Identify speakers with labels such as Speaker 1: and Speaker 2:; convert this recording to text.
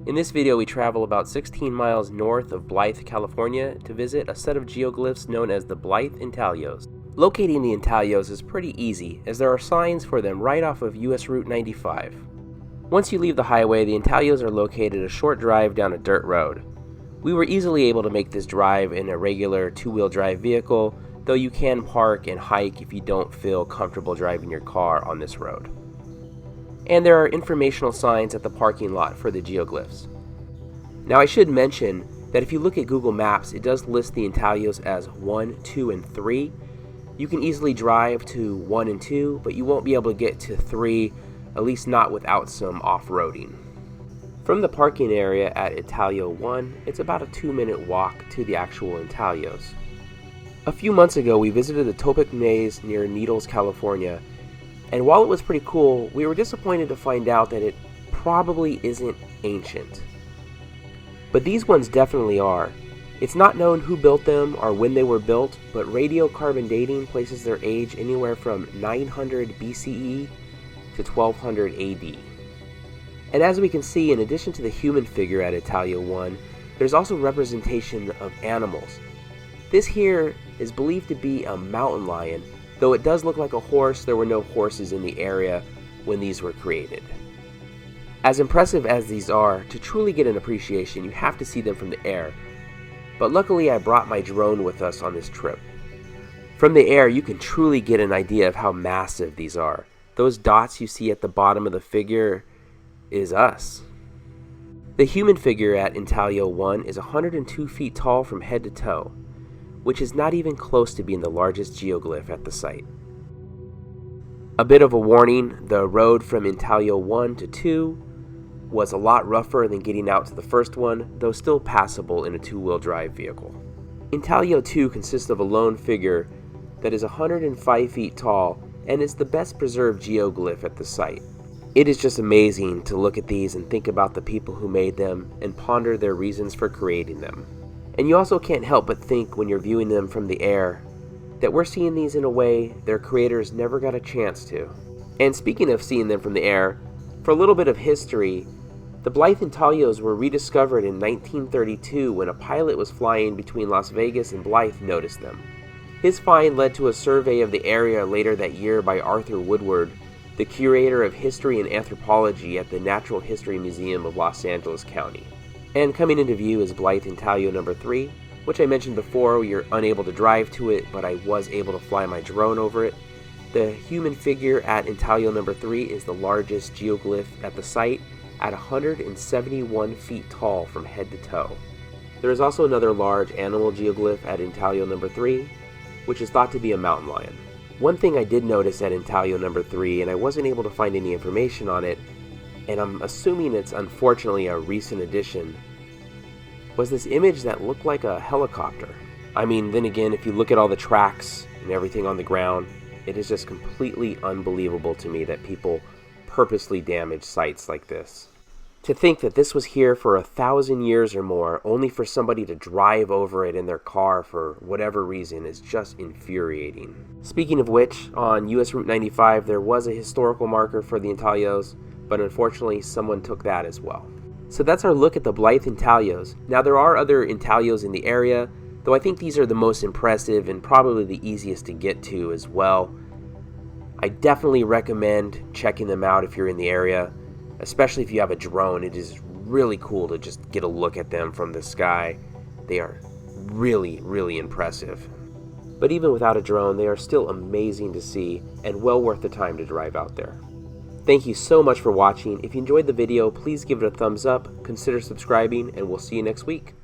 Speaker 1: In this video, we travel about 16 miles north of Blythe, California to visit a set of geoglyphs known as the Blythe Intaglios. Locating the Intaglios is pretty easy, as there are signs for them right off of US Route 95. Once you leave the highway, the Intaglios are located a short drive down a dirt road. We were easily able to make this drive in a regular two-wheel drive vehicle, though you can park and hike if you don't feel comfortable driving your car on this road. And there are informational signs at the parking lot for the geoglyphs. Now I should mention that if you look at Google Maps, it does list the Intaglios as 1, 2, and 3. You can easily drive to 1 and 2, but you won't be able to get to 3, at least not without some off-roading. From the parking area at Intaglio 1, it's about a 2-minute walk to the actual Intaglios. A few months ago, we visited the Topic Maze near Needles, California, and while it was pretty cool, we were disappointed to find out that it probably isn't ancient. But these ones definitely are. It's not known who built them or when they were built, but radiocarbon dating places their age anywhere from 900 BCE to 1200 AD. And as we can see, in addition to the human figure at Intaglio 1, there's also representation of animals. This here is believed to be a mountain lion. Though it does look like a horse, there were no horses in the area when these were created. As impressive as these are, to truly get an appreciation, you have to see them from the air. But luckily I brought my drone with us on this trip. From the air, you can truly get an idea of how massive these are. Those dots you see at the bottom of the figure is us. The human figure at Intaglio 1 is 102 feet tall from head to toe, which is not even close to being the largest geoglyph at the site. A bit of a warning, the road from Intaglio 1 to 2 was a lot rougher than getting out to the first one, though still passable in a two-wheel drive vehicle. Intaglio 2 consists of a lone figure that is 105 feet tall and is the best preserved geoglyph at the site. It is just amazing to look at these and think about the people who made them and ponder their reasons for creating them. And you also can't help but think when you're viewing them from the air that we're seeing these in a way their creators never got a chance to. And speaking of seeing them from the air, for a little bit of history, the Blythe Intaglios were rediscovered in 1932 when a pilot was flying between Las Vegas and Blythe noticed them. His find led to a survey of the area later that year by Arthur Woodward, the curator of history and anthropology at the Natural History Museum of Los Angeles County. And coming into view is Blythe Intaglio number 3, which I mentioned before. You're unable to drive to it, but I was able to fly my drone over it. The human figure at Intaglio number 3 is the largest geoglyph at the site at 171 feet tall from head to toe. There is also another large animal geoglyph at Intaglio number 3, which is thought to be a mountain lion. One thing I did notice at Intaglio number 3, and I wasn't able to find any information on it, and I'm assuming it's unfortunately a recent addition, was this image that looked like a helicopter. I mean, then again, if you look at all the tracks and everything on the ground, it is just completely unbelievable to me that people purposely damage sites like this. To think that this was here for 1,000 years or more, only for somebody to drive over it in their car for whatever reason, is just infuriating. Speaking of which, on US Route 95 there was a historical marker for the Intaglios, but unfortunately someone took that as well. So that's our look at the Blythe Intaglios. Now there are other Intaglios in the area, though I think these are the most impressive and probably the easiest to get to as well. I definitely recommend checking them out if you're in the area, especially if you have a drone. It is really cool to just get a look at them from the sky. They are really, really impressive. But even without a drone, they are still amazing to see and well worth the time to drive out there. Thank you so much for watching. If you enjoyed the video, please give it a thumbs up, consider subscribing, and we'll see you next week.